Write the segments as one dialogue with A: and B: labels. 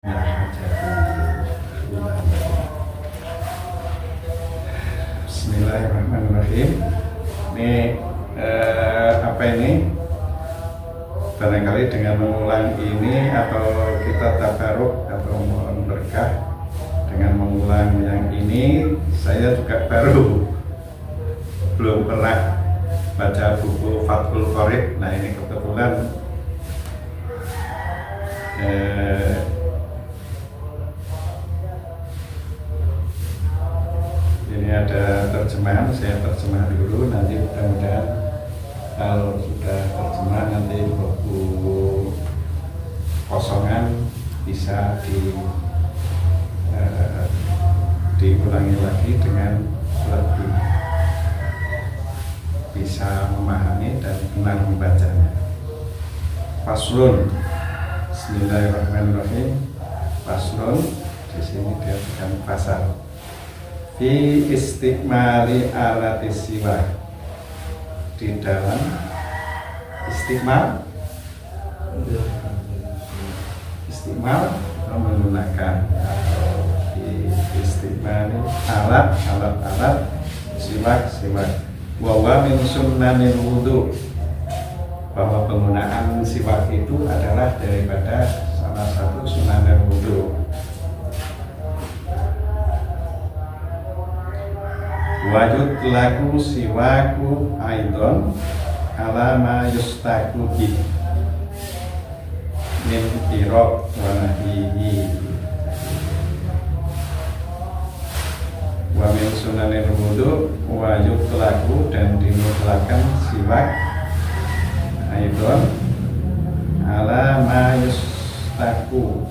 A: Bismillahirrahmanirrahim. Ini apa ini? Barangkali dengan mengulang ini atau kita tabaruk atau mohon berkah dengan mengulang yang ini, saya juga baru belum pernah baca buku Fathul Qorib. Nah ini kebetulan ini ada terjemahan, saya terjemah dulu, nanti mudah-mudahan kalau sudah terjemah nanti buku kosongan bisa diulangi lagi dengan lebih bisa memahami dan benar membacanya. Faslun. Bismillahirrahmanirrahim. Faslun, di sini dia bukan pasal. Fi istikmali alatis siwak, di dalam istiqmal menggunakan di istiqmali alat siwak wawa min sunnanil wudu, bahwa penggunaan siwak itu adalah daripada salah satu sunanil wudu. Wajud laku siwaku aidon ala ma yustaku bi min kirok wa nahihi wa min sunanil wudu. Wajud laku dan dimutlakan siwak aidon ala ma yustaku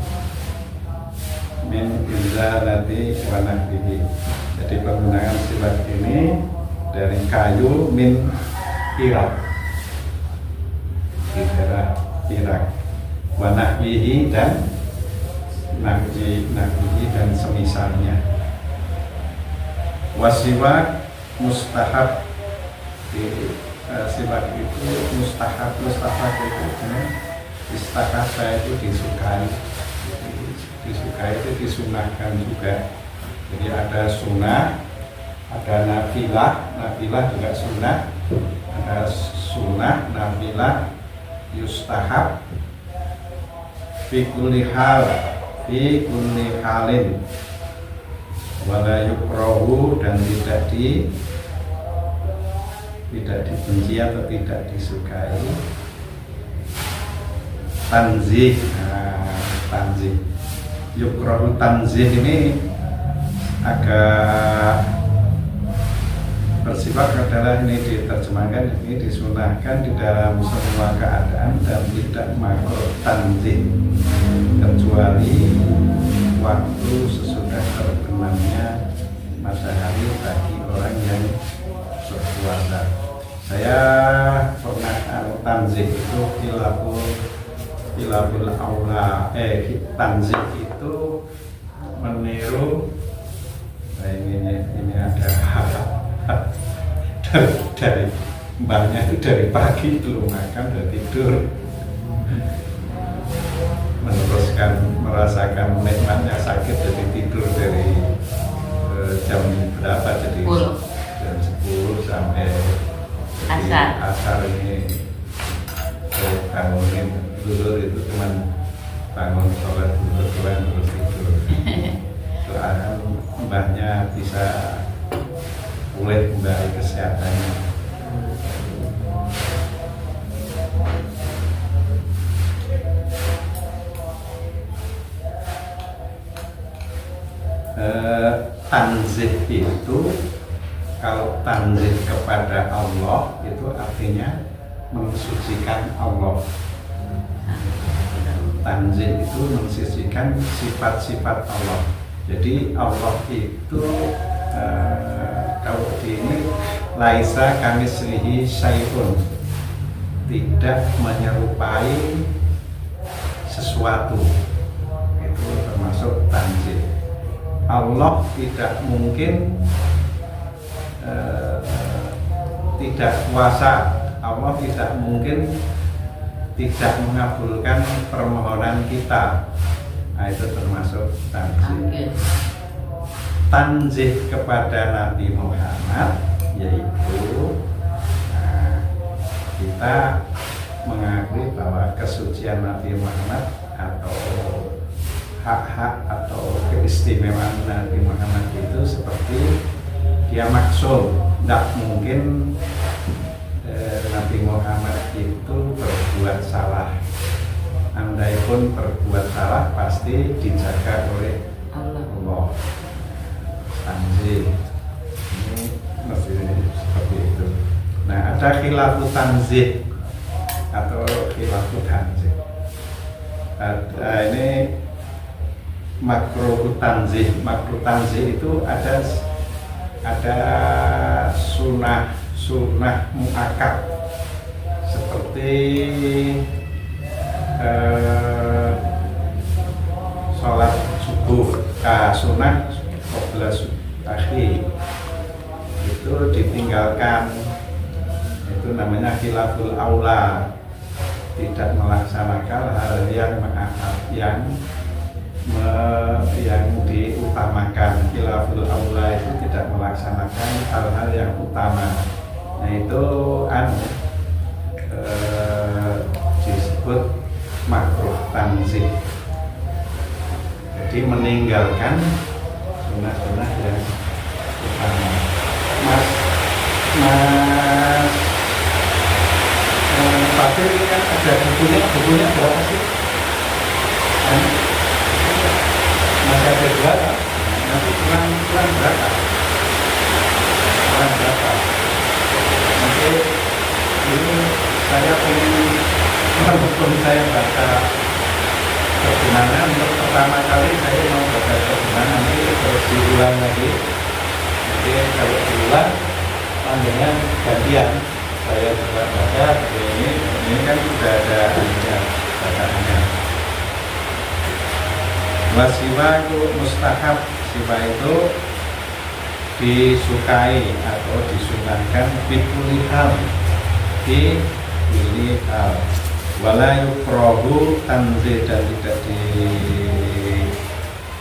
A: min izalati wa nahihi. Jadi penggunaan siwak ini dari kayu min Irak, di daerah Irak, wanahlihi dan nahlihi dan semisalnya. Wasiwak mustahab, di siwak itu mustahab itu istahasa itu disukai, itu disunahkan juga. Jadi ada sunnah, ada nafilah juga sunnah, ada sunnah, nafilah, yustahab, fi kulli halin, wala yukrahu, dan tidak dibenci atau tidak disukai. Tanzih, tanzih, yukrahu tanzih ini agak bersifat adalah ini diterjemahkan, ini disunahkan di dalam semua keadaan dan tidak makruh tanzih kecuali waktu sesudah terbenamnya matahari bagi orang yang berpuasa. Saya pernah tanzih itu hilaful aula, tanzih itu meniru. Nah, ini ada dari mbahnya itu dari pagi belum makan udah tidur, merasakan nikmatnya sakit, jadi tidur dari jam berapa, jadi jam 10 sampai asar ini bangunin dulu, itu cuman bangun sholat dulu terus tidur. Mbahnya bisa pulih kembali kesehatannya. Tanzih itu, kalau tanzih kepada Allah itu artinya mensucikan Allah. Tanzih itu mensucikan sifat-sifat Allah. Jadi Allah itu kalau di ini laisa kamislihi syai'un, tidak menyerupai sesuatu, itu termasuk tanzih. Allah tidak mungkin tidak kuasa, Allah tidak mungkin tidak mengabulkan permohonan kita. Nah, itu termasuk tanzih.
B: Oke.
A: Tanzih kepada Nabi Muhammad yaitu kita mengakui bahwa kesucian Nabi Muhammad atau hak-hak atau keistimewaan Nabi Muhammad itu seperti dia maksum. Tidak mungkin Nabi Muhammad itu berbuat salah. Andai pun berbuat salah pasti dijaga oleh Allah. Tanzih ini mesti seperti itu. Nah, ada khilafu tanzih atau khilafu tanzih. Ini makruh tanzih. Makruh tanzih itu ada sunnah muakkad seperti sholat subuh, sunnah qabla akhir itu ditinggalkan, itu namanya khilaful aula, tidak melaksanakan hal yang yang diutamakan. Khilaful aula itu tidak melaksanakan hal-hal yang utama. Nah, itu disebut makruh tanzih. Jadi meninggalkan sunnah-sunnah yang utama. Mas Fadil ini kan ada bukunya berapa sih? Masih ada dua, nanti kurang berapa? Nanti ini saya ingin walaupun saya baca kebenaran untuk pertama kali saya mau baca kebenaran, nanti terus diulang lagi. Jadi kalau diulang panjangnya gantian, saya juga baca. Ini kan sudah ada bacaannya. Wasiwa itu mustahab. Siwa itu disukai atau disunahkan fituli hal, di pilih hal. Wala yukrahu tanzih, dan tidak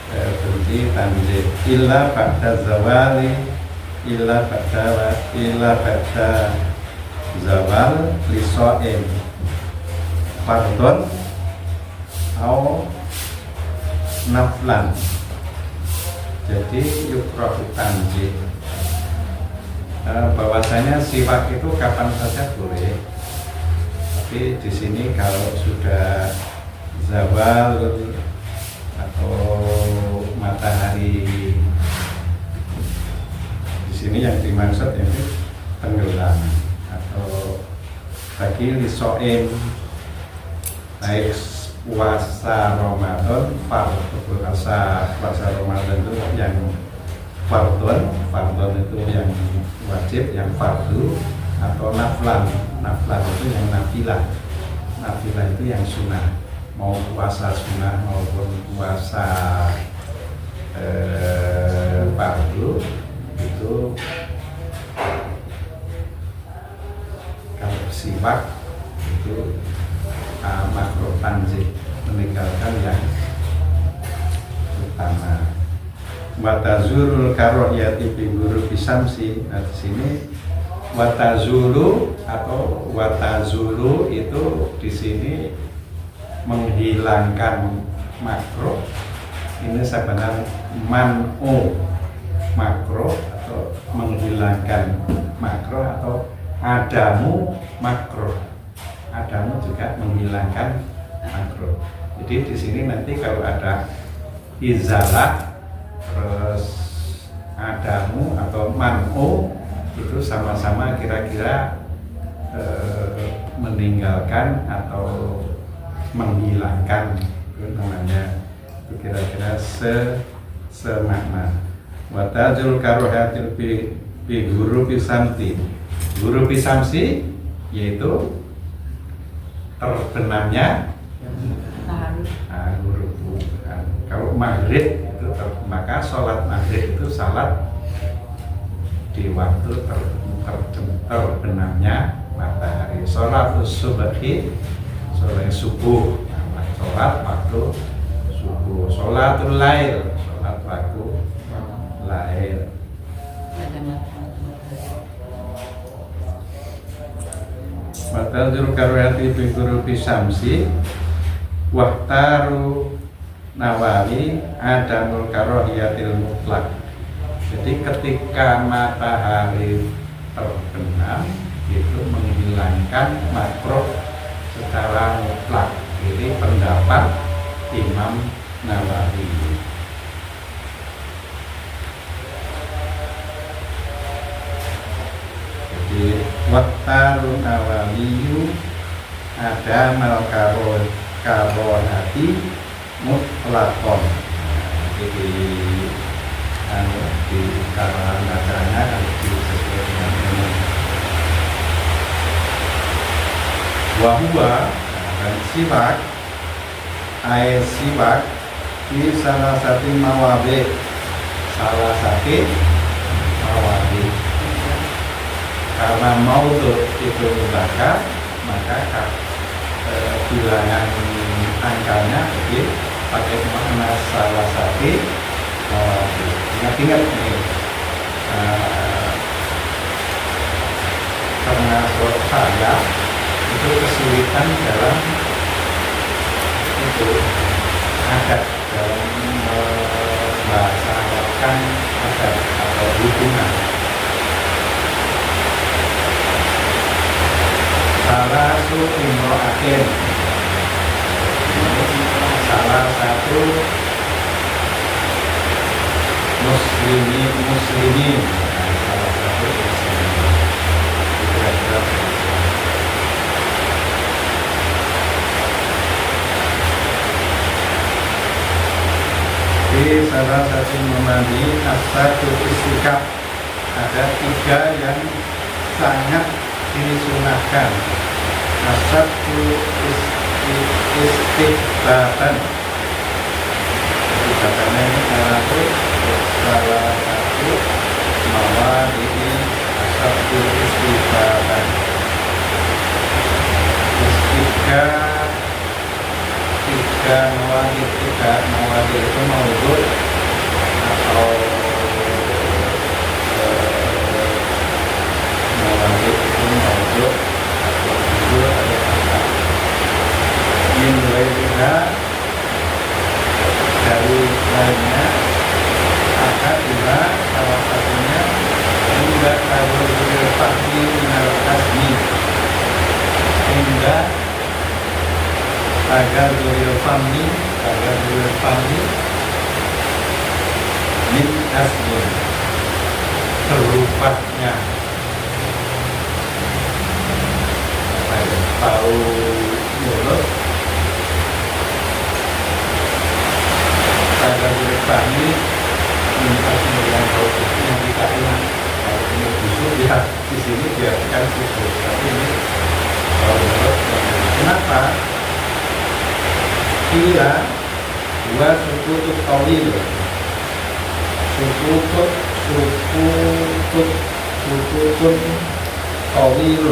A: berhenti tanzih illa ba'da zawali, illa ba'da zawal liso'im fardon au naflan. Jadi yukrahu tanzih, bahwasanya siwak itu kapan saja boleh. Tapi di sini kalau sudah zawal atau matahari, di sini yang dimaksud ini tenggelam, atau bagi lisoim baik puasa Ramadan, puasa Ramadan itu yang fardon itu yang wajib, yang fardu, atau naflan itu yang nafilah itu yang sunnah. Mau puasa sunnah maupun puasa fardu itu kalau siwak itu makruh tanzih, meninggalkan yang utama. Watazurul karohiyati bi guru bisamsi. Nah, di sini watazulu atau watazulu itu di sini menghilangkan makruh. Ini sebenarnya man'u makruh atau menghilangkan makruh, atau adamu makruh. Adamu juga menghilangkan makruh. Jadi di sini nanti kalau ada izalah terus adamu atau man'u, itu sama-sama kira-kira meninggalkan atau menghilangkan, itu namanya, itu kira-kira semakna. Watajul karohatil bi guru pisamti. Guru pisamsi yaitu terbenamnya guru. Kalau maghrib itu maka sholat maghrib itu salat di waktu terbenamnya matahari. Sholat subuhi, sholat subuh, sholat waktu subuh. waktu sholatul lail, sholat waktu lail. Watazur karwati fi ghurubi syamsi wahtaru Nawawi adamul karohiyatil mutlak. Jadi ketika matahari terbenam itu menghilangkan makruh secara mutlak. Ini pendapat Imam Nawawi. Jadi wahtaru Nawawi adamal karohati mutlakon. Jadi di kalangan bacanya harus disesuaikan dengan ini. Wahua dan siwak, air siwak di salah satu mawabi, karena maudhu itu mubakar, maka bilangan angkanya jadi pakai makna salah satu. Ingat-ingat nih, karena saya itu kesulitan dalam itu adat, dalam membahasakan adat atau hubungan. Salah satu imro'atin, salah satu muslimin, salah satu muslimin. Di salah satu memandi asatu istiqab, ada 3 yang sangat disunahkan. Asatu istiqbatan. Katanya ini salah satu mawadi asatu istiqbatan. Istiqbatan 3 mawadi itu maudhu atau mawadi itu maudhu atau maudhu atau apa min lainnya dari lainnya akan juga salah satunya hingga kalau pagi minal kasmi hingga agar duril famni min asmin terubahnya tahu mulut agar duril famni min asmin yang produktif yang kita ingat. Kalau ini busuk ya di sini biarkan busuk, tapi ini tahu mulut. Kenapa? Kira dua sukutut tawil, sukutut tawil,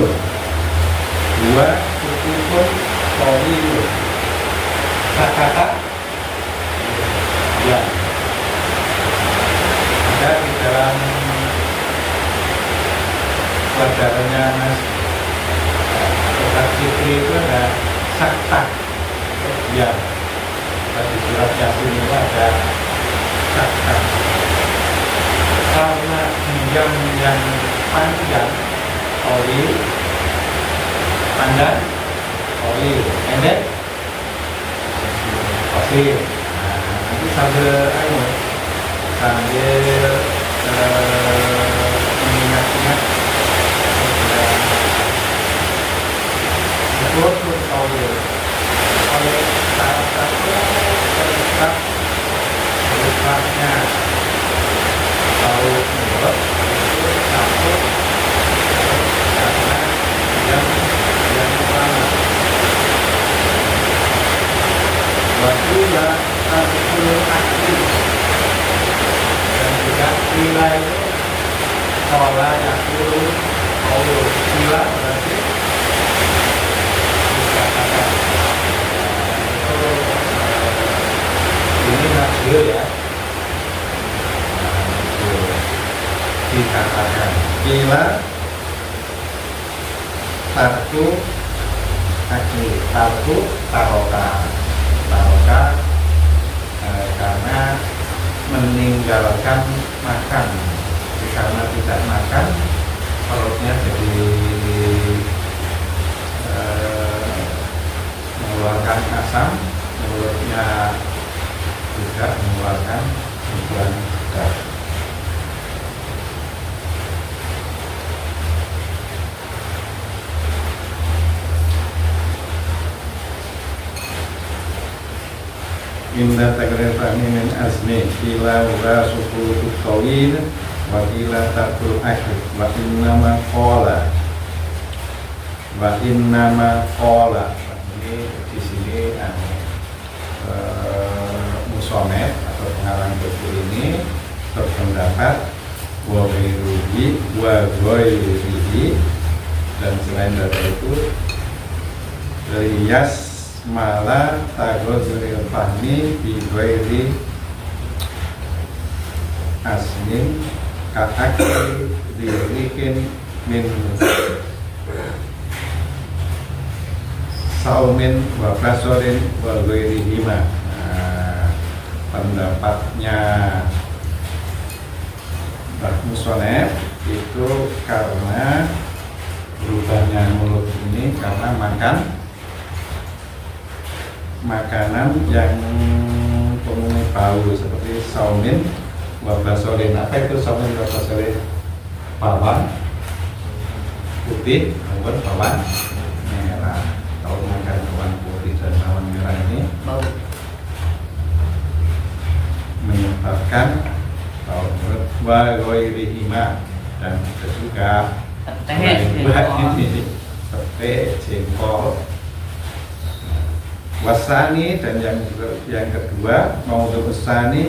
A: dua sukutut tawil. Kata ya ada di dalam pelajarannya Mas Ustaz Fikri itu ada sakta. Ya, di surat Yasin itu ada sakta. Karena diam yang panjang, tawil, panjang, tawil, pendek, qasir. Nanti sambil mengingat-ingat betul tawil. Oleh salah satu tetap berubahnya tahu mulut satu karena yang sama waktulah satu aktif dan juga nilai pola yang dulu sila berarti dikatakan ini nakil ya. Dikatakan kila tarku akli tarku taroka karena meninggalkan makan. Karena tidak makan perutnya jadi mengeluarkan asam, mulutnya juga mengeluarkan kumpulan darah. Indah takrir fahmi min azmi kila wa sukutu tawil wa kila takul akhir wa innama qala ini di sini musonef atau pengarang buku ini berpendapat wa ghairihi dan selain dari itu riyas malah tagozril fahmi bi ghairi asmin ka'akli dirikin min saumin wa basorin wa ghairihima. Pendapatnya Mbah Musonef itu karena berubahnya mulut ini karena makanan yang penuh bau seperti saumin wa basorin. Apa itu saumin wa basorin? Bawang putih maupun bawang merah. Kalau makan bawang putih dan bawang merah ini bau, menyebabkan bau mulut. Wa ghairihima dan juga ini petai, jengkol. Wasani dan yang kedua maudhu usani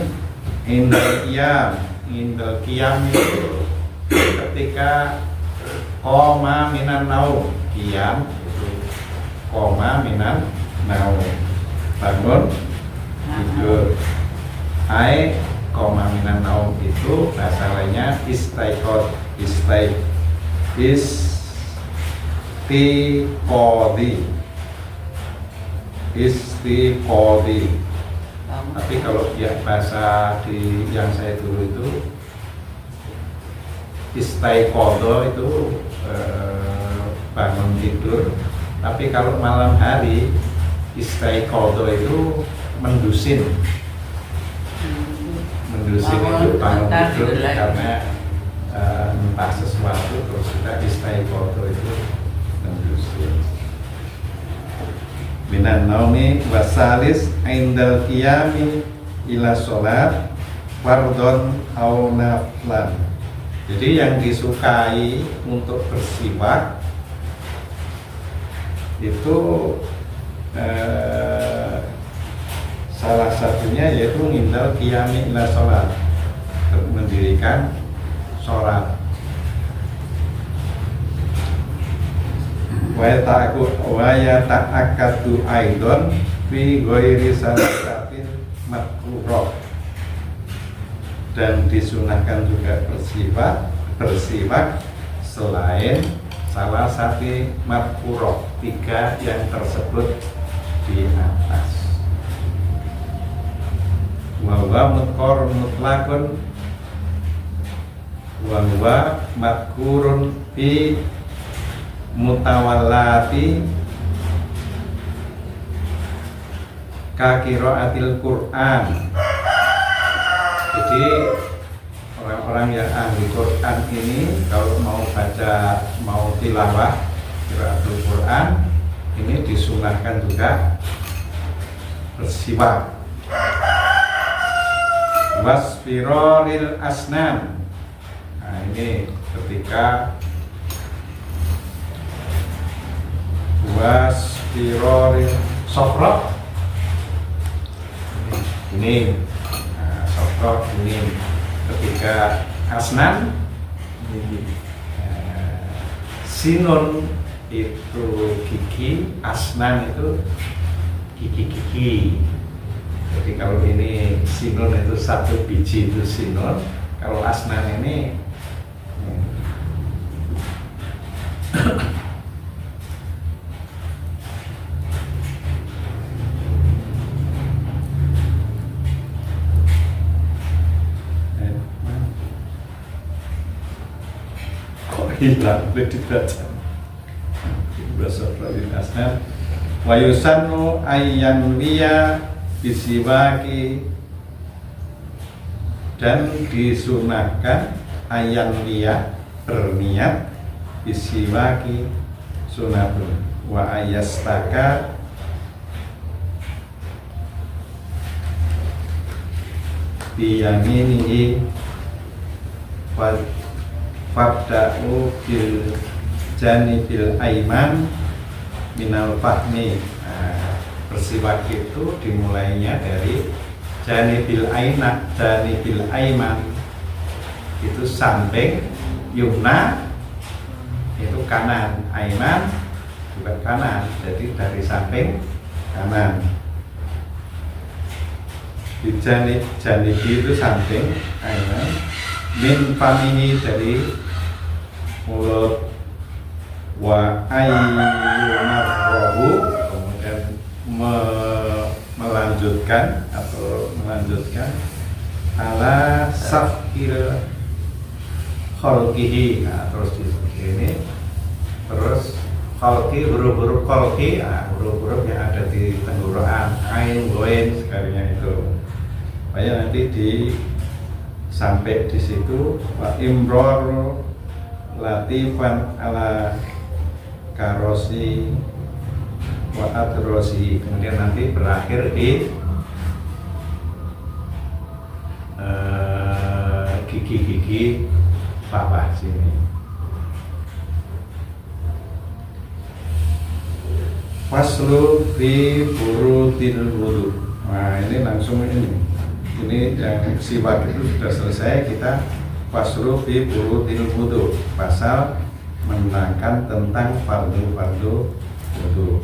A: indal qiyam itu ketika koma minan naum, qiyam itu koma minan naum, bangun tidur. Ai koma minan naum itu bahasa lainnya istiqod, istiqodi. Tapi kalau ya bahasa di yang saya dulu itu istiqodo itu bangun tidur. Tapi kalau malam hari istiqodo itu mendusin itu bangun tidur karena entah sesuatu terus kita istiqodo itu mendusin. Minan naumi wasalis indal qiyami ila sholat fardhon au naflan. Jadi yang disukai untuk bersiwak itu salah satunya yaitu indal qiyami ila sholat, mendirikan sholat. Wa yata'akkadu aidon fi ghairi salasatin makruh, dan disunahkan juga bersiwak selain salah satu makruh, 3 yang tersebut di atas. Wa huwa mutlaqun wa huwa madkurun fi mutawallati kakiraatil Quran. Jadi orang-orang yang ahli Quran ini kalau mau baca, mau tilawah qiraatul Quran ini disunahkan juga bersiwak. Wasfiroril asnan. Nah ini ketika wasfiroril sofrok ini, sofrok ini ketika asnan sinun itu gigi, asnan itu gigi-gigi. Jadi kalau ini sinun itu satu biji itu sinun, kalau asnan ini hilang boleh dibaca bahasa Pralin Asnan wa yusannu ayyan liya bisiwaki, dan disunahkan ayyan liya berniat bisiwaki sunatun wa ayastaka biyaminihi fabda'u bil janibil aiman minal fahmi. Bersiwak itu dimulainya dari janibil aiman itu samping, yumna itu kanan, aiman juga kanan, jadi dari samping kanan. Di janibi itu samping, aiman, min famihi dari mulut, wa ayyumarrohu, kemudian melanjutkan ala safil kholqihi. Terus di sini terus kholqi, huruf-huruf kholqi, huruf-huruf yang ada di tenggorokan, ain, goin sekalinya itu. Supaya nanti sampai di situ wa imror latifan ala karosi wa adrosi, kemudian nanti berakhir di gigi-gigi bawah sini. Faslu fi furutil wudu. Nah ini langsung ini yang siwak itu sudah selesai. Kita faslu fi furutil wudu, pasal menerangkan tentang fardu-fardu wudu.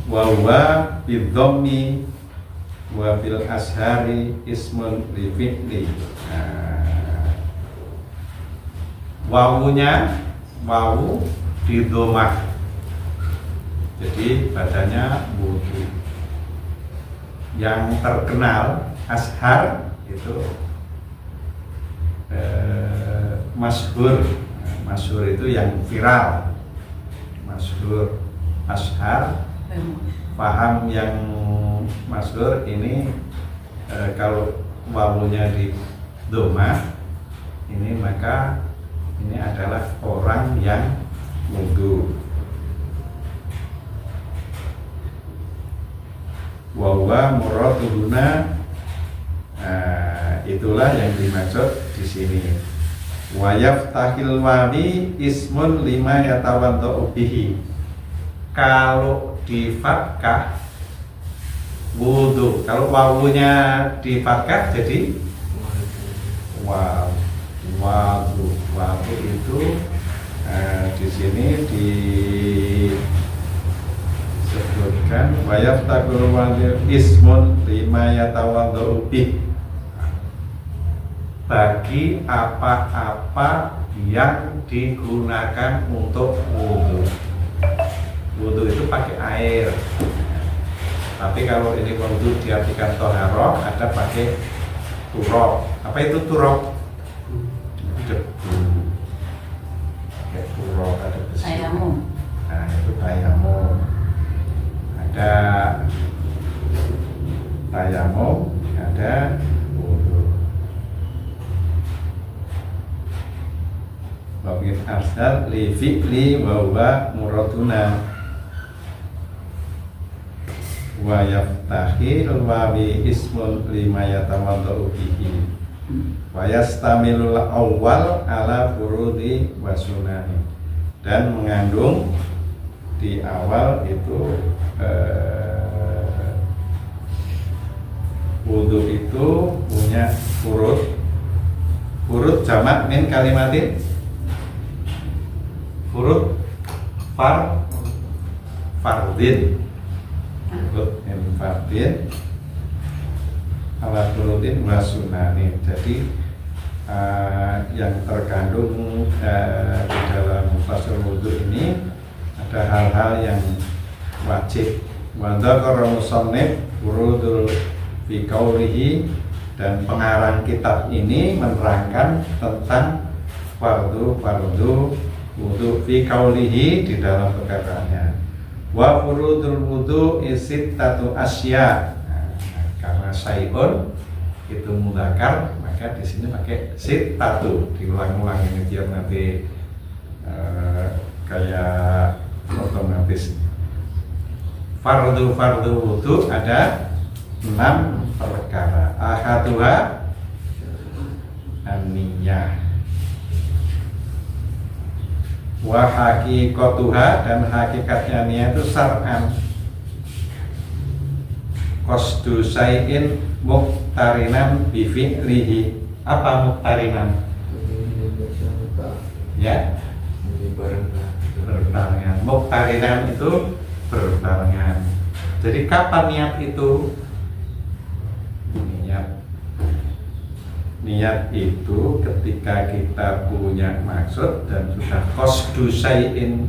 A: Wa huwa bidhammi wa fil ashari ismun li fi'li. Wawunya wawu di domah, jadi bacanya wudu. Yang terkenal ashar itu masyhur itu yang viral, masyhur. Ashar paham yang masyhur ini kalau wawunya di domah ini, maka ini adalah orang yang wudu. Wawa muratuhuna, itulah yang dimaksud di sini. Wayaf tahil wawi ismun lima yatawaddu bihi. Kalau di fatkah wudu, kalau wawunya di fatkah jadi wadu itu di sini disebutkan wayaf takul wali ismun lima yatawaddu bih, bagi apa-apa yang digunakan untuk wudu. Wudu itu pakai air, tapi kalau ini wudu diartikan toharoh, ada pakai turok. Apa itu turok? Debu. Pakai turok, ada besi.
B: Tayamum.
A: Nah itu tayamum. Ada tayamum, ada wudu. Wabit arsal li fi'li wa huwa muraduna. Wa yaftahil wawi ismun lima yatawaddu bihi wa yastamilul awwal ala furudi wa sunani, dan mengandung di awal itu wudu itu punya furud jamak min kalimatin, furud fardin, fardin ala furudin wa sunanin. Jadi yang terkandung di dalam fasal wudu ini ada hal-hal yang wajib. Wa dzakara musannif furudul fi qaulihi, dan pengarang kitab ini menerangkan tentang fardu wudu fi qaulihi di dalam perkataannya. Wa furudul wudu isittatu asya. Karena syai'un itu mudzakkar, maka di sini pakai sittatu, diulang-ulang ini biar nanti kayak otomatis. Fardu wudu ada 6 perkara. Ahaduha an-niyah wa haqiqatuha, dan hakikatnya niat itu syar'an qasdu syai'in muqtarinan bi fi'lihi. Apa muqtarinan? Ya, berbarengan. Muqtarinan itu berbarengan. Jadi kapan niat itu? Niat itu ketika kita punya maksud dan sudah qasdu syai'in,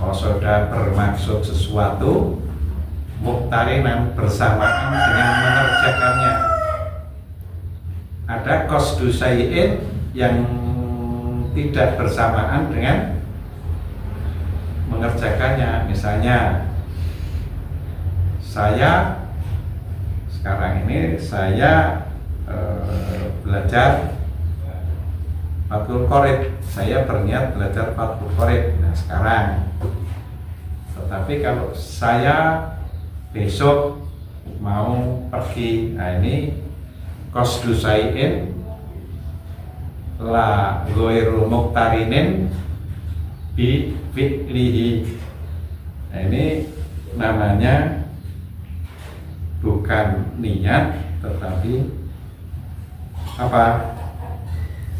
A: kalau sudah bermaksud sesuatu, muqtarinan bersamaan dengan mengerjakannya. Ada qasdu syai'in yang tidak bersamaan dengan mengerjakannya. Misalnya saya sekarang ini belajar Fathul Qorib, saya berniat belajar Fathul Qorib. Nah sekarang, tetapi kalau saya besok mau pergi, nah ini qasdu syai'in la ghairu muqtarinin bi fi'lihi. Nah ini namanya bukan niat tetapi apa?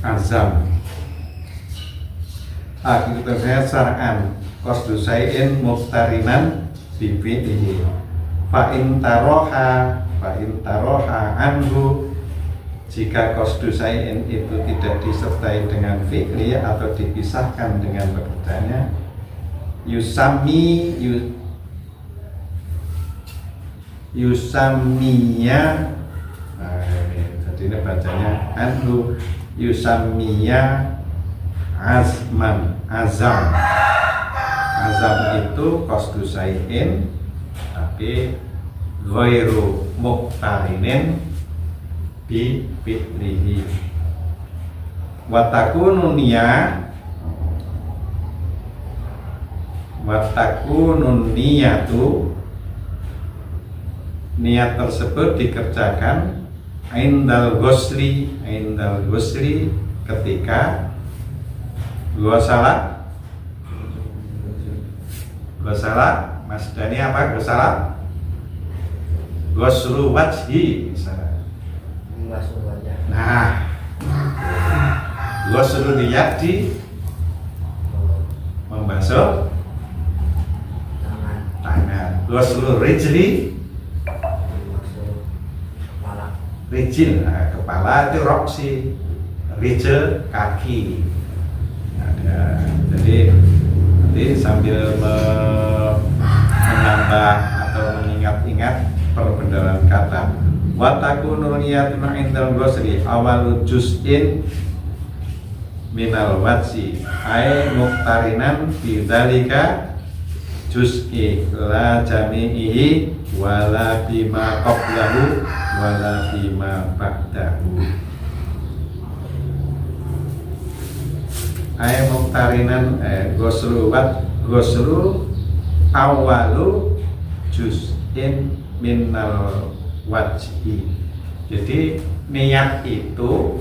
A: Azam. Akibatnya syar'an qasdu syai'in muqtarinan bi fi'lihi. Fa in taroha anhu, jika qasdu syai'in itu tidak disertai dengan fi'li atau dipisahkan dengan pekerjaannya, yusammiya. Nah, jadi ini bacanya anhu yusammiya azman. Azam itu qasdu syai'in tapi ghairu muqtarinin bi fi'lihi. Wa takunu niyatu, niat tersebut dikerjakan indal ghusli ketika gosala. Mas Dani apa gosala? Ghuslu wajhi misalnya. Nah, ghuslu niat di membasuh tangan. Ghuslu rijli, rijil, nah, kepala itu roksi, rijil kaki. Ada, jadi nanti sambil menambah atau mengingat-ingat perbendaharaan kata. Wa takunu niyatun indal ghusli awalu juz'in minal wajhi ay muqtarinan bi dzalika juz'i la jami'ihi wala bima qablahu wala bima ba'dahu. Ay muqtarinan ghuslu awalu juz'in minal wajhi. Jadi niat itu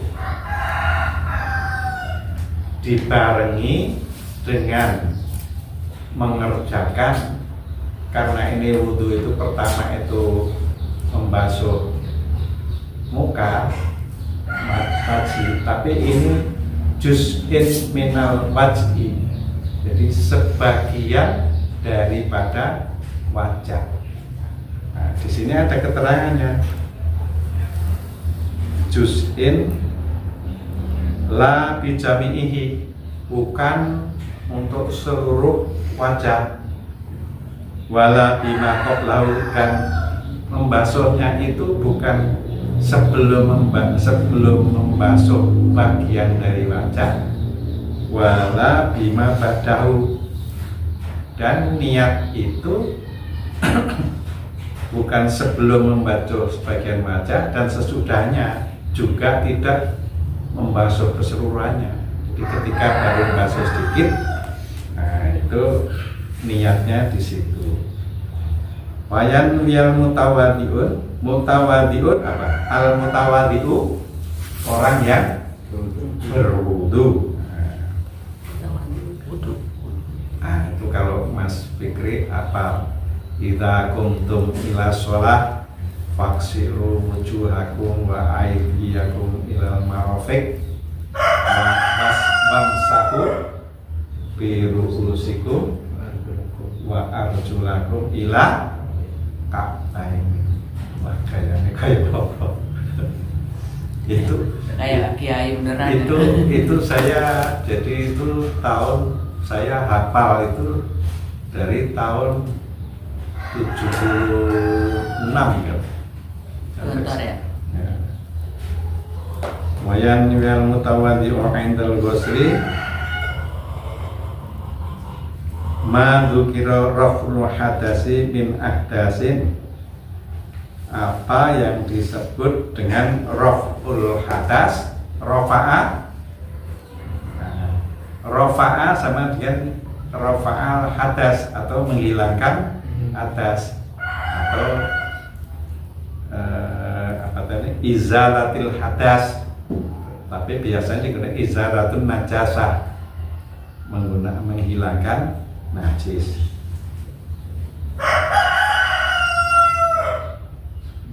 A: dibarengi dengan mengerjakan, karena ini wudhu itu pertama itu membasuh muka wajhi, tapi ini juz'in minal wajhi, jadi sebagian daripada wajah. di sini ada keterangannya. Juz'in la bijami'ihi, bukan untuk seluruh wajah. Wala bima qablahu, dan membasuhnya itu bukan sebelum membasuh bagian dari wajah. Wala bima ba'dahu, dan niat itu bukan sebelum membasuh sebagian wajah dan sesudahnya juga tidak membasuh keseluruhannya. Jadi ketika baru membasuh sedikit, nah itu niatnya di situ. Wayan wiyal mutawadiun apa? Al mutawadiu, orang yang berwudu. Nah itu kalau Mas Fikri apa? Idza kumtum ila sholah faksilu wujuhakum wa aydiyakum ilal marafiq wamsahu bi ru'usikum wa arjulakum ila ka'bayn. Wah kayaknya kayak apa? Itu
B: kayak kiai beneran.
A: Itu saya, jadi itu tahun saya hafal itu dari tahun 76 ya.
B: Bentar ya.
A: Wayan wal mutawaddi'u 'indal ghusli ma dzukira raf'ul hadasi min ahdasin, apa yang disebut dengan raf'ul hadas. Rafa'a sama dengan rafa'al hadas, atau menghilangkan hadas, atau apa tadi, izalatil hadas, tapi biasanya digunakan izalatun najasah, menghilangkan najis.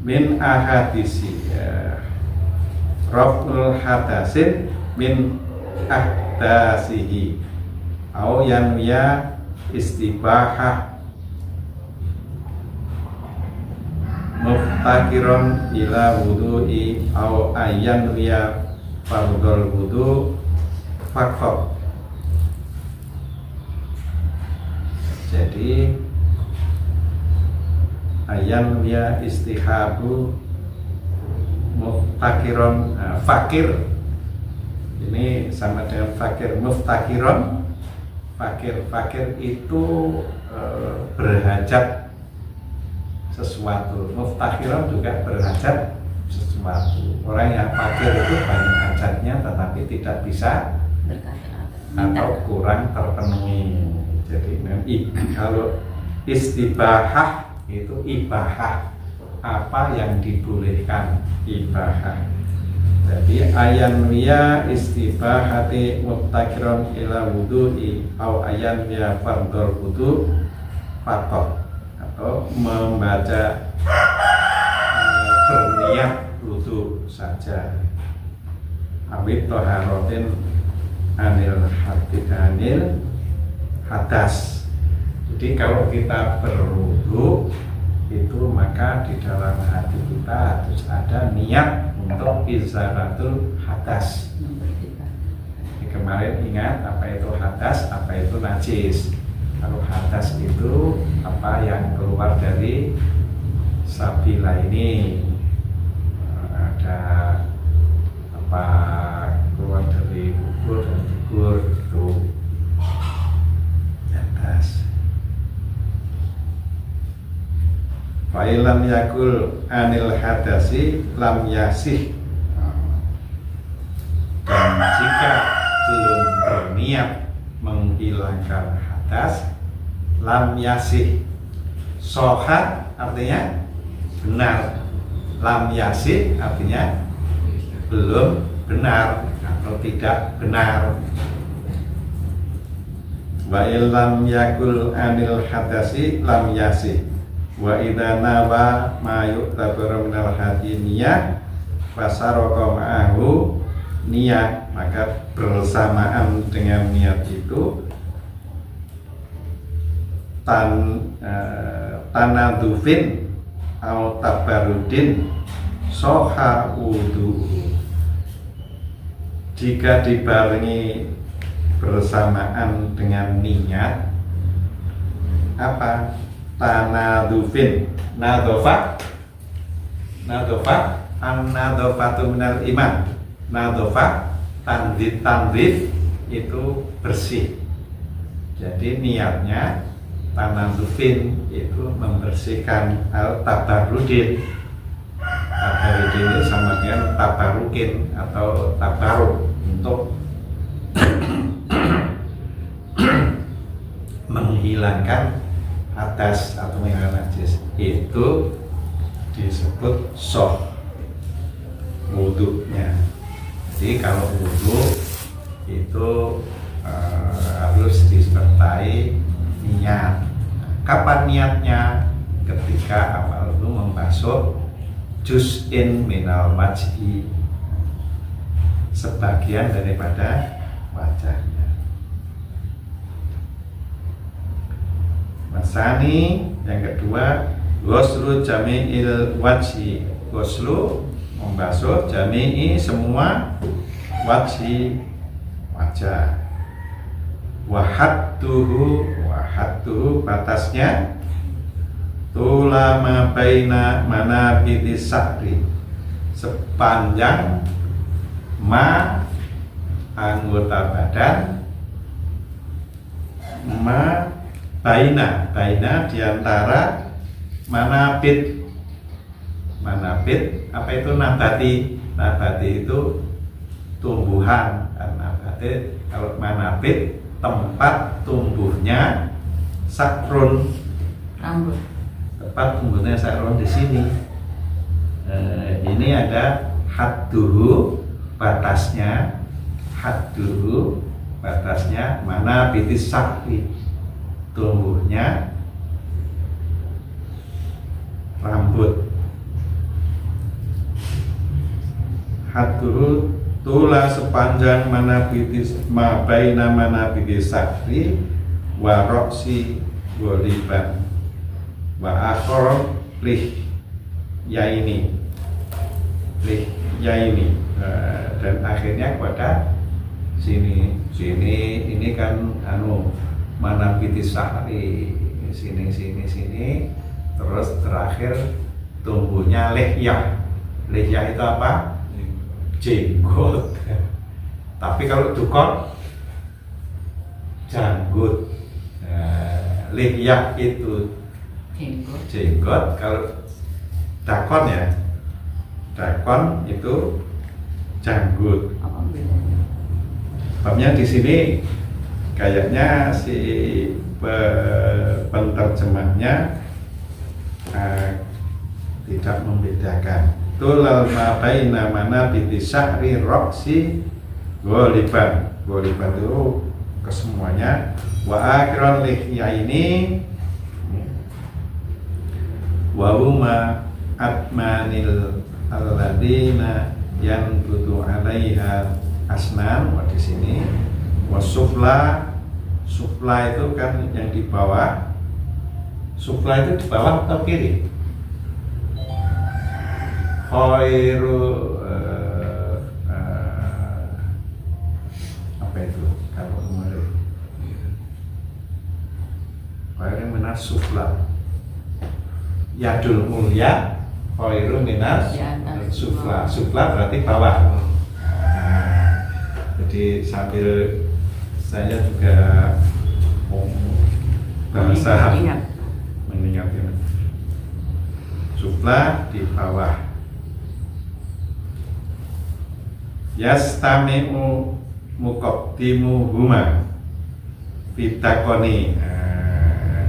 A: Min ahadisi, raf'ul hadasin min ahdasihi au yanwiya istibahah muftakiron ila wudu'i au ayyan wiya fardhul wudu faqat. Jadi ayyan wiya istihabu muftakiron, fakir ini sama dengan fakir. Muftakiron, fakir itu berhajat sesuatu. Muftakhiron juga berhajat sesuatu. Orang yang fakir itu banyak hajatnya tetapi tidak bisa atau kurang terpenuhi. Jadi kalau istibahah itu ibahah, apa yang dibolehkan, ibahah. Jadi ayan wiya istibahati muftakhiron ila wudu'i au ayan wiya fardhul wudu faqat, atau membaca berniat wudu saja. Awit toharotin anil hadas. Jadi kalau kita berwudu itu maka di dalam hati kita harus ada niat untuk izaratul hadas. Jadi kemarin ingat apa itu hadas, apa itu najis. Kalau hadas itu apa yang keluar dari sabila ini, ada apa keluar dari kubur dan gugur, itu hadas. Fa'ilam yakul anil hadasi lam yasih, dan jika belum berniat menghilangkan hadas, lam yasih. Soha artinya benar, lam yasih artinya belum benar atau tidak benar. Wa illam yakul anil hadasi lam yasih. Wa idza nawa ma yu'tabaru minal hadiniyah fasaraka ma'ahu niat, maka bersamaan dengan niat itu tanadufin au tabarudin soha wudu'u. Jika dibarengi bersamaan dengan niat apa? Tanadufin, nadofah an-nadofatu minal iman. Nadofah tandif itu bersih. Jadi niatnya tanadufin itu membersihkan. Tabarudin itu sama dengan tabarukin atau tabaruk, untuk menghilangkan hadas atau menghilangkan najis. Itu disebut soh wudunya. Jadi kalau wudu itu harus disertai niat. Kapan niatnya? Ketika awal itu membasuh juz'in minal wajhi, sebagian daripada wajahnya. Masani yang kedua, ghuslu jami'il wajhi. Ghuslu membasuh jami'i semua wajhi, wajah. Wahadduhu batasnya tulama baina manabiti sakri, sepanjang anggota badan baina diantara manabit apa itu? Nabati itu tumbuhan. Nabati, kalau manabit tempat tumbuhnya sakrun,
B: Rambut.
A: tempat tumbuhnya sakrun di sini. Ini ada hadduhu batasnya, manabitis sakri, tumbuhnya rambut. Hadduhu tula sepanjang manabitis baina manabitis sakri wa roksi goliban wa akhor lih yaini dan akhirnya pada sini ini kan manabitis sakri, sini terus terakhir tumbuhnya lihyah itu apa? Jenggot. Tapi kalau dukon janggut. Lihyah itu jenggot. Kalau dakon itu janggut. Babnya di sini kayaknya si penterjemahnya tidak membedakan. Tulal ma baina manabiti syahri roksi goliban itu kesemuanya. Wa akhiran lihya ini wa huma atmanil alladina yang butuh alaiha asnan. Di sini wasufla itu kan yang di bawah. Sufla itu di bawah atau kiri? Khairu apa itu kalau kemarin? Khairu minas sufla. Yadul mulia khairu minas sufla. Sufla berarti bawah. Jadi sambil saya juga bahasa mengingat ini. Sufla di bawah. Yastami'u muqaddimuhuma fitakoni.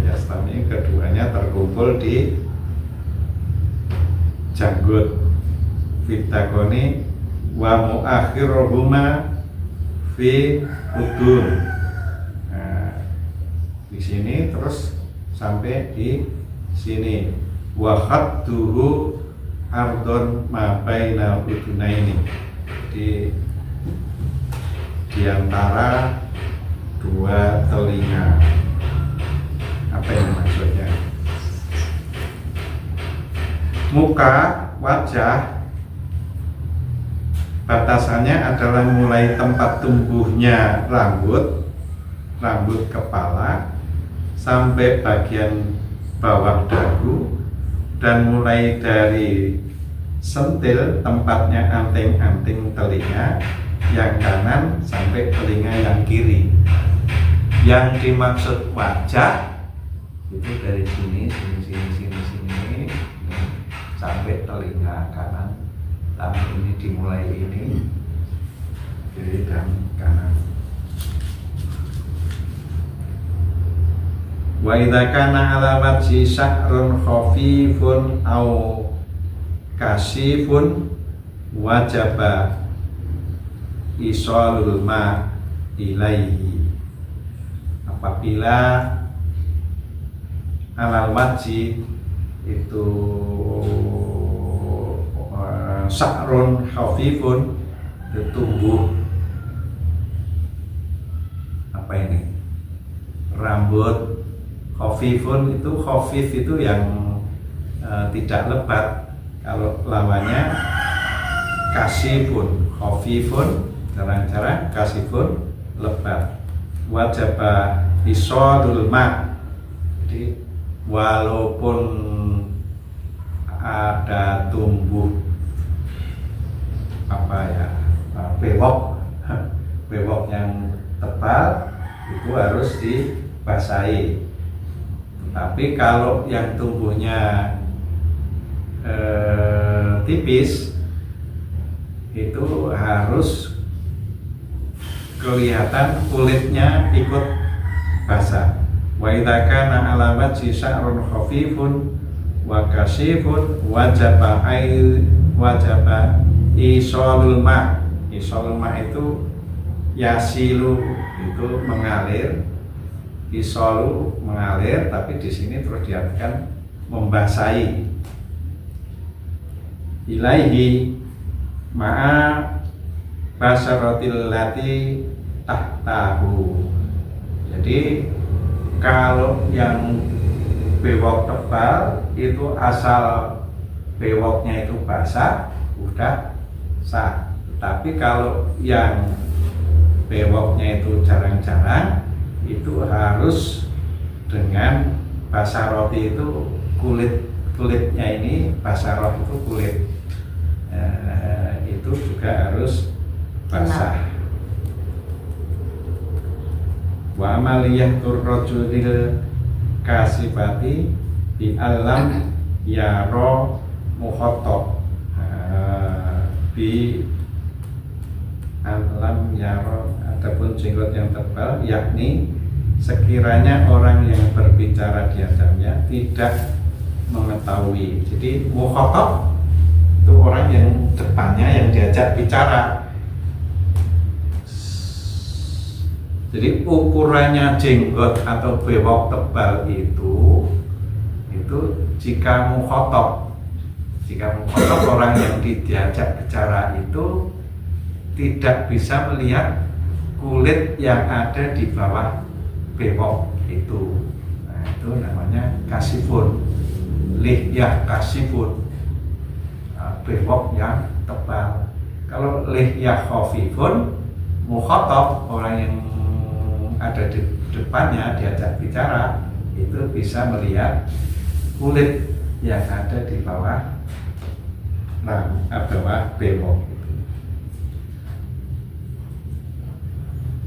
A: Yastami'u keduanya terkumpul di janggut. Fitakoni wa muakhiruhuma fi udun. Di sini terus sampai di sini. Wa khadduhu ardon ma baina udunaini. Di antara dua telinga. Apa yang maksudnya? Muka, wajah, batasannya adalah mulai tempat tumbuhnya rambut kepala sampai bagian bawah dagu, dan mulai dari sentil tempatnya anting-anting telinga yang kanan sampai telinga yang kiri. Yang dimaksud wajah itu dari sini sampai telinga kanan. Tapi ini dimulai ini kiri dan kanan. Wa idza kana ala wajhi sa'run khafifun au kasifun wajaba isolul ma ilaihi. Apabila alal wajhi itu sa'run khafifun, itu tumbuh apa ini, rambut khafifun. Itu khafif itu yang tidak lebat. Kalau lawannya kasifun. Khafifun jarang-jarang, kasifun lebat. Wajaba isodul ma, jadi walaupun ada tumbuh bewok yang tebal, itu harus dibasahi. Tapi kalau yang tumbuhnya tipis, itu harus kelihatan kulitnya ikut basah. Wa idza kana ala wajhi sa'run khafifun wa kasifun wajaba isolul ma. Isolul ma itu yasilu, itu mengalir. Isolu mengalir, tapi di sini terus diartikan membasahi. Ilaihi ma'a basaratil lati tahtahu. Jadi kalau yang bewok tebal itu asal bewoknya itu basah, udah sah. Tapi kalau yang bewoknya itu jarang-jarang, itu harus dengan basaroti, itu kulitnya ini, basarot itu kulit, itu juga harus basah. Wa amaliyah turrojulil kasifati di alam yaro muhotok, di alam yaro ataupun jenggot yang tebal, yakni sekiranya orang yang berbicara di hadapannya tidak mengetahui. Jadi muhotok itu orang yang depannya yang diajak bicara. Jadi ukurannya jenggot atau bewok tebal itu jika mukhotob orang yang diajak bicara itu tidak bisa melihat kulit yang ada di bawah bewok itu. Nah, itu namanya kasifun, lihyah kasifun, bewok yang tebal. Kalau lihyah khafifun, mukhotob orang yang ada di depannya diajak bicara itu bisa melihat kulit yang ada di bawah bewok itu.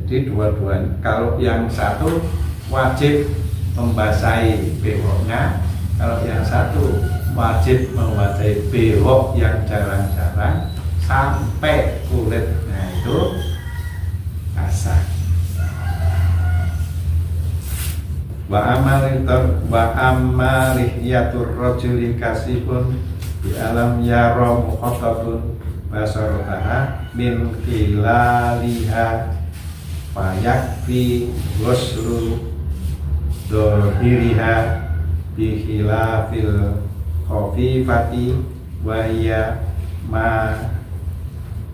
A: Jadi dua-duanya. Kalau yang satu wajib membasahi bewoknya, kalau yang satu wajib membasahi bewok yang jarang-jarang sampai kulitnya itu basah. Wa amalihiyatur rajuli kasifun bi alam yara mukhatabun basarataha min khilaliha fayakfi ghuslu dohiriha bi khilafil khafifati wa hiya ma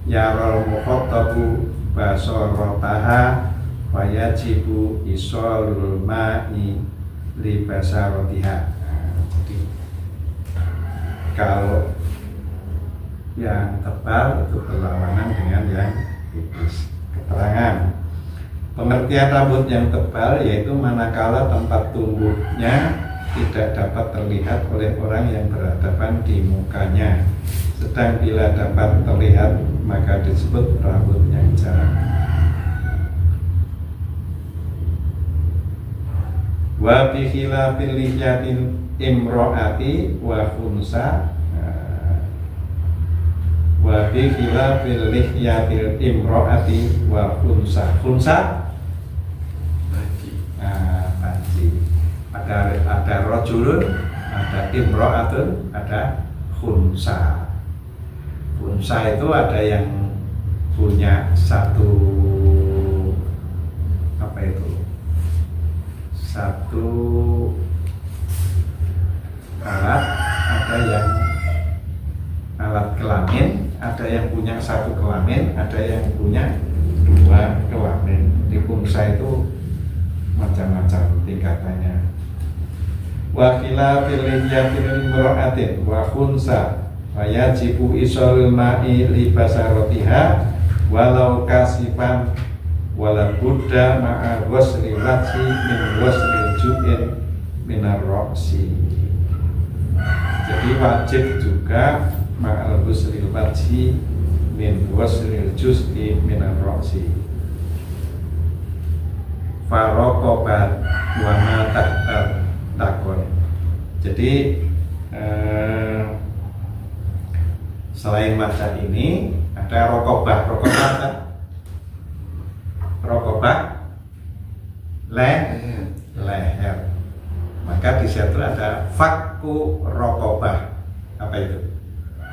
A: yara mukhatabu basarataha wayajibu isolul ma'i li basarotiha. Jadi Kalau yang tebal itu berlawanan dengan yang tipis. Keterangan pengertian rambut yang tebal yaitu manakala tempat tumbuhnya tidak dapat terlihat oleh orang yang berhadapan di mukanya, sedang bila dapat terlihat maka disebut rambut yang jarang. Wa bi khilafil lihyatin imro'ati wa khunsa, wa bi khilafil lihyatil imro'ati wa khunsa. Khunsa banci. Ada rojulun, ada imro'atun, ada khunsa. Khunsa itu ada yang punya satu satu alat, ada yang alat kelamin, ada yang punya satu kelamin, ada yang punya dua kelamin. Di khunsa itu macam-macam tingkatannya. Wa khilafil lihyatil imro'atin wa khunsa wa yajibu isolul ma'i li basarotiha walau kasifan wala buddha ma'a ghusli wajhi min ghusli ju'in minar roksi. Jadi wajib juga ma'al ghusli wajhi min ghusli juz'i minar roksi. Farokobat wa ma tahta takon. Jadi selain wajah ini ada rokobah. Rokobah leher. Maka di situ ada fakku rokobah. Apa itu?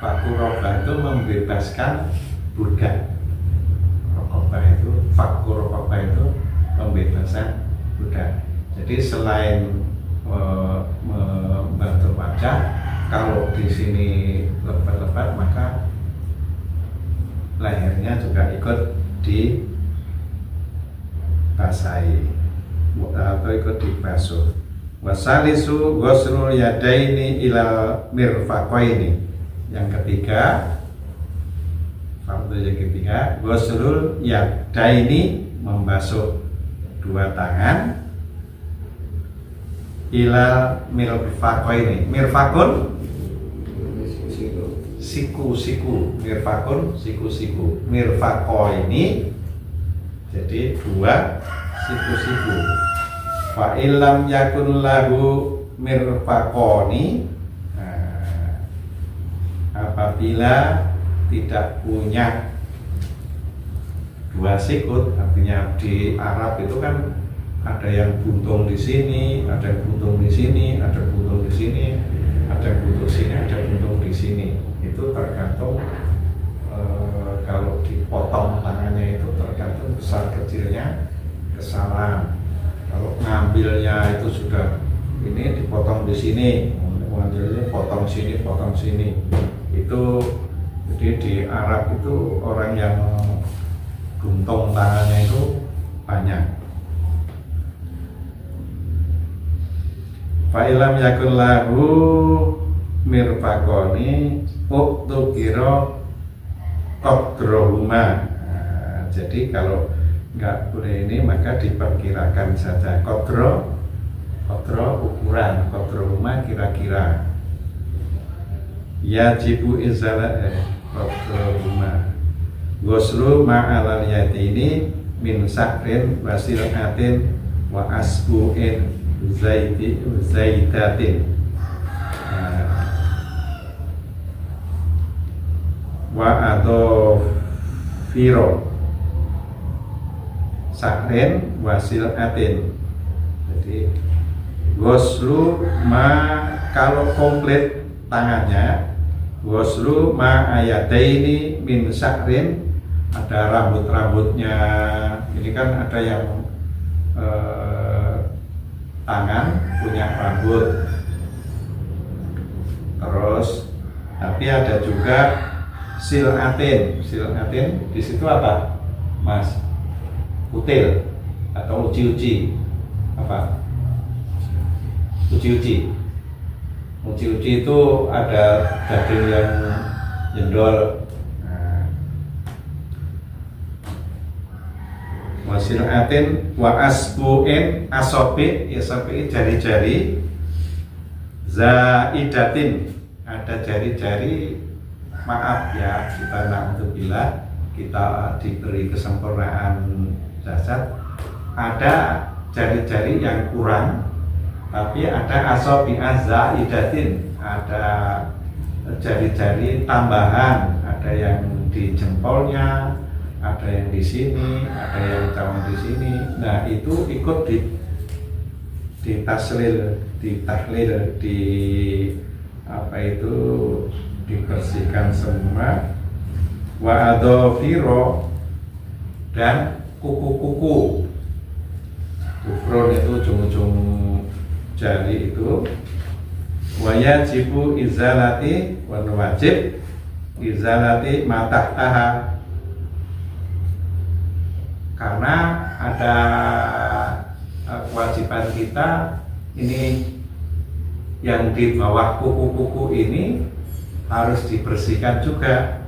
A: Fakku rokobah itu membebaskan budak. Rokobah itu, fakku rokobah itu pembebasan budak. Jadi selain membantu wajah, kalau di sini lebat-lebat maka lehernya juga ikut di basahi atau ikut dibasuh. Wasalisu ghusrul yadaini ilal mirfaqaini. Yang ketiga, fardu yang ketiga, ghusrul yadaini, membasuh dua tangan, ilal mirfaqaini. Mirfaqun siku, mirfaqun siku. Mirfaqaini jadi dua siku-siku. Fa illam yakun lahu mirfaqoni, apabila tidak punya dua sikut, artinya di Arab itu kan ada yang buntung di sini, ada yang buntung di sini, ada buntung di sini, ada buntung sini, ada buntung di sini. Itu tergantung kalau dipotong tangannya itu tergantung besar kecilnya kesalahan. Kalau ngambilnya itu sudah ini dipotong di sini, ngambilnya potong sini, itu jadi di Arab itu orang yang buntung tangannya itu banyak. Fa'ilam yakun lahu mirfaqoni uktukiro qadrohuma. Jadi kalau nggak boleh ini maka diperkirakan saja qadro ukuran, qadrohuma kira-kira. Yajibu izala qadrohuma. Ghuslu ma'alal yatini min sakrin wasil'atin wa asbu'in zaidatin wa atau firo sakren wasil atin. Jadi ghuslu ma kalau komplit tangannya, ghuslu ma ayataini min sakrin, ada rambut-rambutnya. Ini kan ada yang tangan punya rambut, terus tapi ada juga silatin di situ apa, Mas? Kutil atau uci-uci apa? Uci-uci Uci-uci itu ada daging yang jendol. Nah. Wasilatin wa asbu'in asobi, asobi jari-jari. Zaidatin, ada jari-jari, maaf ya, kita na'udzubillah, kita diberi kesempurnaan jasad, ada jari-jari yang kurang, tapi ada asobi zaidatin, ada jari-jari tambahan, ada yang di jempolnya, ada yang di sini, ada yang cuma di sini. Nah, itu ikut di tahlil, di apa itu, dibersihkan semua. Wa adhafiro, dan kuku-kuku. Kufron itu ujung-ujung jari itu. Wajibu izalati, wajib izalati matah taha, karena ada kewajiban kita ini yang di bawah kuku-kuku ini harus dibersihkan juga.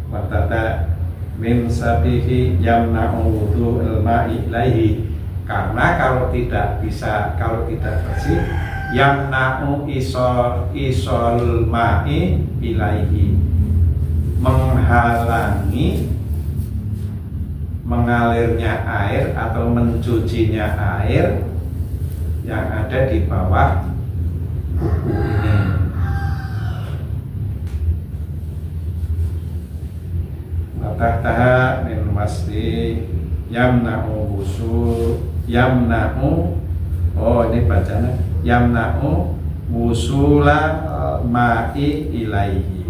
A: Watata min sabihi yamna'u wudu'il ma'i ilaihi, karena kalau tidak bersih, yamna'u isol ma'i ilaihi, menghalangi mengalirnya air atau mencucinya air yang ada di bawah kuku ini. Matahtaha min wasli yamna'u oh ini bacanya yamna'u wusula ma'i ilaihi,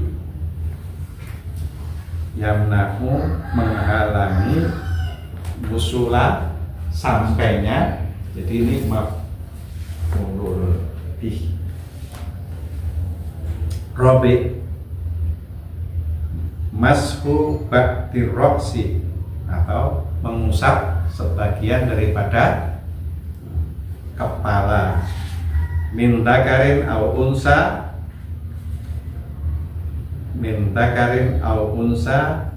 A: yamna'u menghalangi, wusula sampainya. Jadi ini maf'ulun bih. Robi mashu ba'di roksi, atau mengusap sebagian daripada kepala. Min dakarin au unsa, min dakarin au unsa,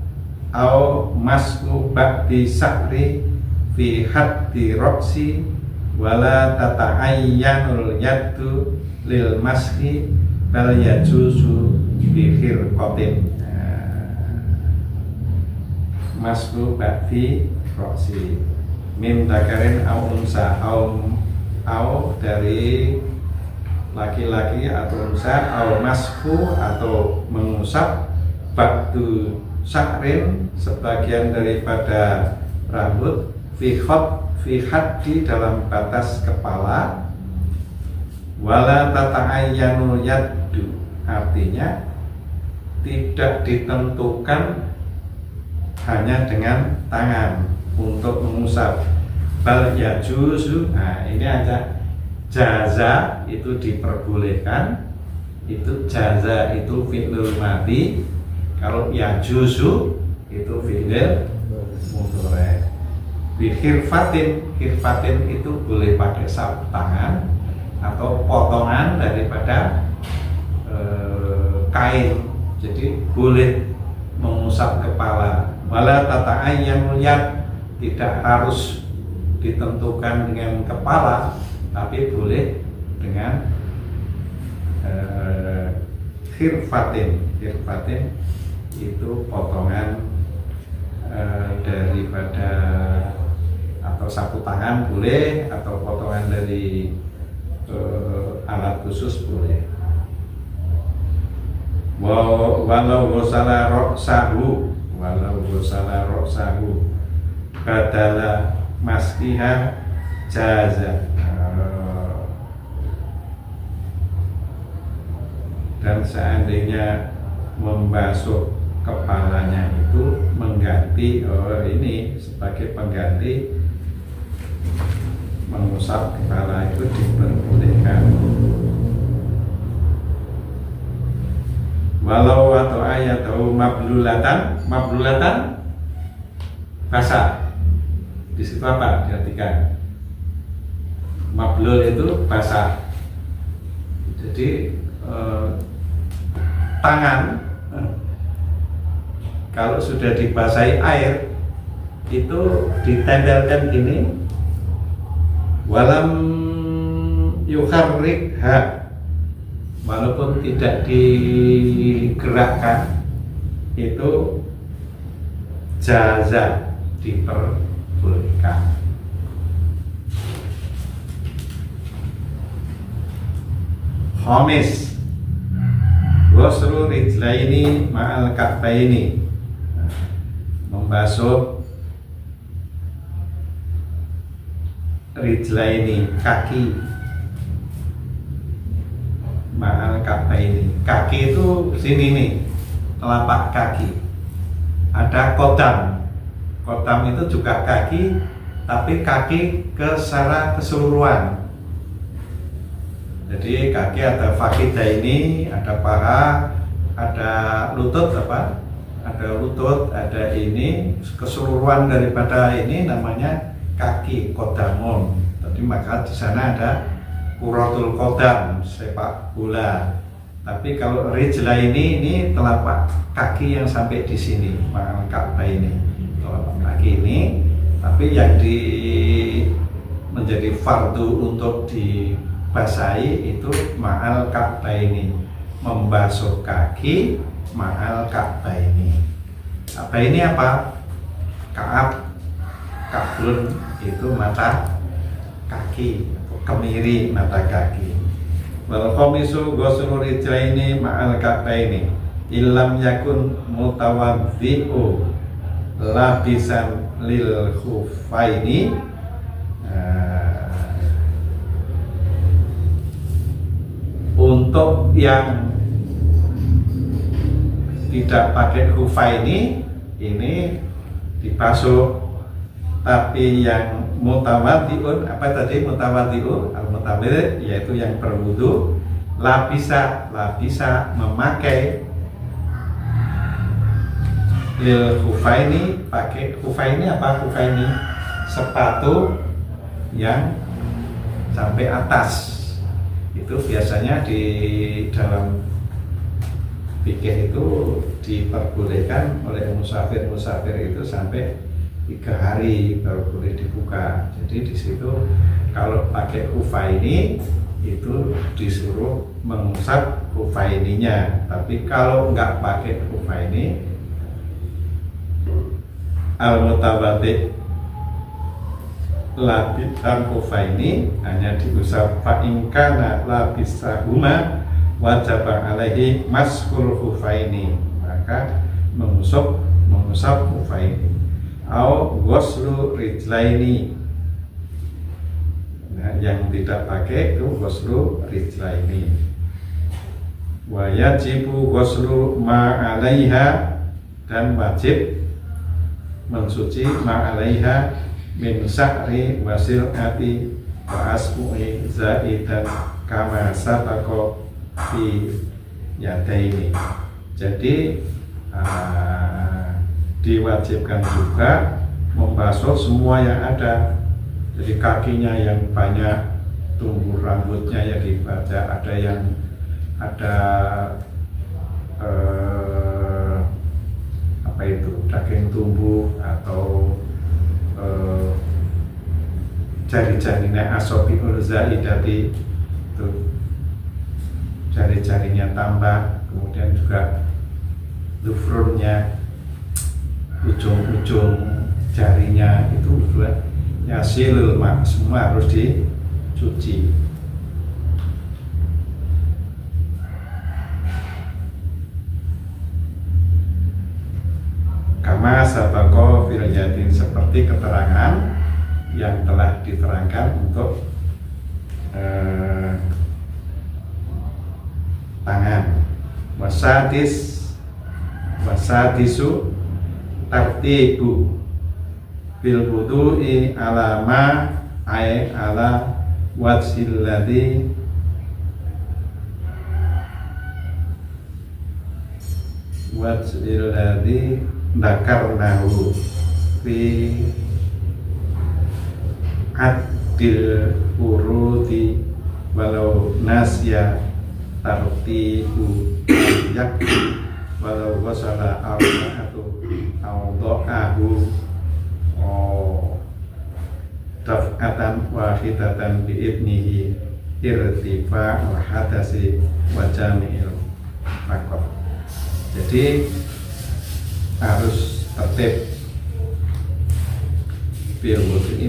A: au mashu ba'di sakri fi haddi roksi, wala tata'ayyanul yaddu lil maski bal yajuzu bi khirqatin. Masku ba'di roksi min dakarin au unsa, au dari laki-laki atau unsa, au masku atau mengusap, ba'du sakrin sebagian daripada rambut, fi haddi dalam batas kepala, wala tata'ayyanu yaddu, artinya tidak ditentukan hanya dengan tangan untuk mengusap. Bal yajuzu, nah ini aja, jaza itu diperbolehkan, itu jaza itu fi'lul madhi, kalau yajuzu itu fi'lul mudhari'. Khirfatin, khirfatin itu boleh pakai sapu tangan atau potongan daripada kain, jadi boleh mengusap kepala. Wala tata'ayyanul yad, tidak harus ditentukan dengan kepala, tapi boleh dengan khirfatin. Khirfatin itu potongan daripada, atau sapu tangan boleh, atau potongan dari alat khusus boleh. Walau ghusala ra'sahu, walau ghusala ra'sahu badala maskiha jaza. Dan seandainya membasuh kepalanya itu mengganti, ini sebagai pengganti mengusap kepala itu diperbolehkan. Walau atau ayat atau mablulatan, mablulatan basah. Di situ apa diartikan? Mablul itu basah. Jadi tangan kalau sudah dibasahi air itu ditempelkan gini, walam yukharrikha, walaupun tidak digerakkan, itu jaza, diperbolehkan. Khamis, ghuslu rijlaini ma'al ka'baini, membasuh rijlaini, kaki, ma'al ka'baini. Kaki itu sini nih, telapak kaki. Ada kodam. Kodam itu juga kaki, tapi kaki secara keseluruhan. Jadi kaki ada fakidaini, ada paha, ada lutut apa? Ada lutut, ada ini, keseluruhan daripada ini namanya kaki, kodamun. Tadi maka di sana ada kuratul kodam, sepak bola. Tapi kalau rijla ini telapak kaki yang sampai di sini, ma'al ka'bah ini, telapak kaki ini. Tapi yang menjadi fardu untuk dibasahi itu ma'al ka'bah ini, membasuh kaki ma'al ka'bah ini. Ka'bah ini apa? Ka'bun itu mata kaki, kemiri mata kaki. Wal khamisu ghuslu rijlaini ma'al ka'baini illam yakun mutawaddi'u labisan lil khuffaini. Untuk yang tidak pakai khuffaini ini dibasuh. Tapi yang mutawaddi'un, apa tadi mutawaddi'un? Al-mutawaddi' yaitu yang berwudu, labisa memakai lil khufaini, pakai khufaini apa? Khufaini sepatu yang sampai atas. Itu biasanya di dalam fikih itu diperbolehkan oleh musafir itu sampai 3 hari baru boleh dibuka. Jadi di situ kalau pakai khufaini itu disuruh mengusap khufaininya. Tapi kalau nggak pakai khufaini, al-mutawaddi' labisan khufaini hanya diusap. Fa in kana labisahuma wajaba alaihi mashul khufaini, maka mengusap khufaini. Au ghuslu rijlaini, nah, yang tidak pakai itu ghuslu rijlaini. Wa yajibu ghuslu ma 'alaiha, dan wajib mensuci ma 'alaiha min sa'ri wasil ati wa asbu'i zaidan kama sabaqa fi yadaini. Jadi diwajibkan juga membasuh semua yang ada. Jadi kakinya yang banyak tumbuh rambutnya ya dibaca, ada yang apa itu daging tumbuh, atau jari-jarinya asobiul zaidati itu jari-jarinya tambah, kemudian juga dufrunnya, ujung-ujung jarinya itu juga yasilul mak, semua harus dicuci. Kama sabaqo fil yadin, seperti keterangan yang telah diterangkan untuk tangan. Wasadisu tartibu bil wudu'i alama ay ala wajhil ladzi dakarnahu fi adil urudi walau nasya tartibu yakfi walau wasala arba'atu awdo'ahu daf'atan wahidatan bi'idnihi irtifa'ul hadasi wa jami'il faqat. Jadi harus tertib bil wudu'i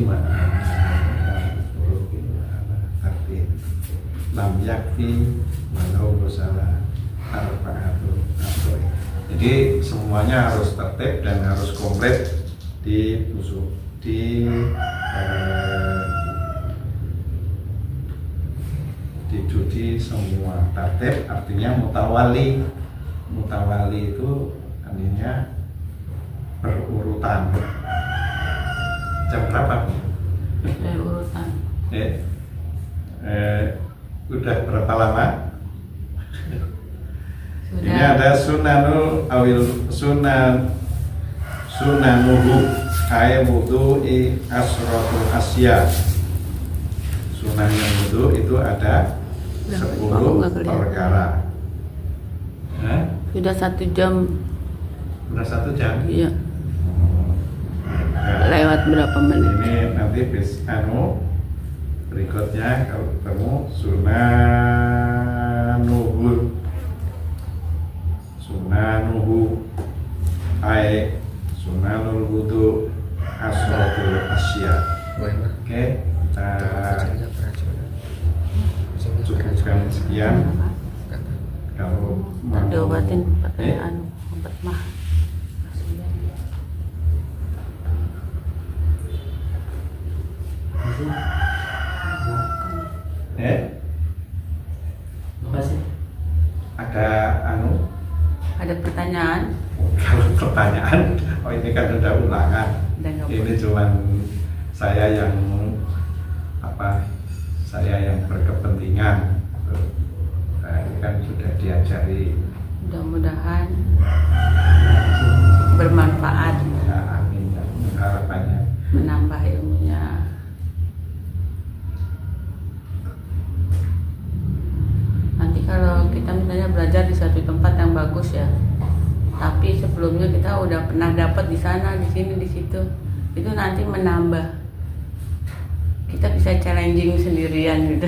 A: tertib lam yakfi walau wasala arba'atu awdo'ahu. Jadi semuanya harus tertib dan harus komplit dicuci semua. Tertib artinya mutawali. Mutawali itu artinya berurutan. Jam berapa?
B: Urutan.
A: Udah berapa lama?
B: Sudah.
A: Ini ada sunanuhu ay wudu'i asratul asya. Sunahnya wudu itu ada 10 perkara.
B: Sudah 1 jam.
A: Udah 1 jam?
B: Iya.
A: Nah,
B: Lewat berapa menit?
A: ini nanti berikutnya kalau ketemu sunanuhu ay sunanul wudu asratul asya. Oke, kita cukupkan sekian. Kalau mau
B: Diobatin pakai obat mah. Ada pertanyaan?
A: Kalau pertanyaan, ini kan sudah ulangan. Ini cuman saya yang berkepentingan. Nah, ini kan sudah diajari.
B: Mudah-mudahan bermanfaat.
A: Ya, amin. Harapannya
B: Menambah ilmunya. Nanti kalau kita misalnya belajar di satu tempat yang bagus ya, tapi sebelumnya kita udah pernah dapat di sana, di sini, di situ, itu nanti menambah. Kita bisa challenging sendirian gitu,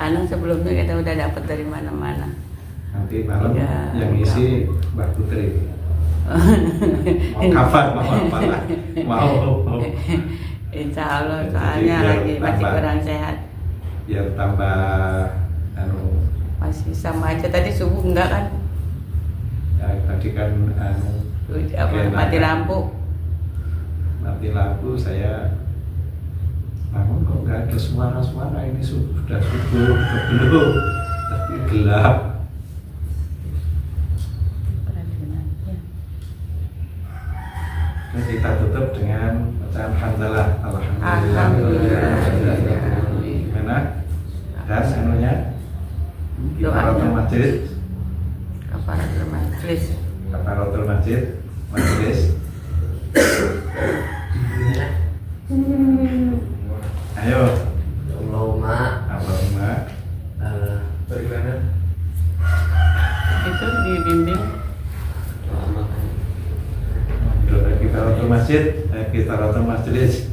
B: karena sebelumnya kita udah dapat dari mana-mana.
A: nanti malam
B: Ya,
A: yang isi Mbak Putri. Mau kapan, mau apa lah? Mau.
B: Insya Allah,
A: Jadi
B: soalnya
A: biar
B: lagi masih
A: tambah-
B: kurang sehat.
A: Biar tambah
B: Masih sama aja, tadi subuh enggak kan?
A: ya, tadi kan
B: Mati lampu.
A: mati lampu saya bangun kok nggak ada suara-suara, ini sudah subuh belum, tapi gelap. Nah, kita tutup dengan bacaan hamdalah, alhamdulillah. Gimana? Dan anunya kafaratul masjid,
B: Kafaratul majlis.
A: kafaratul masjid, majelis. Ayo, Allahumma bagaimana?
B: Itu dibimbing.
A: Kafaratul masjid, kafaratul majelis.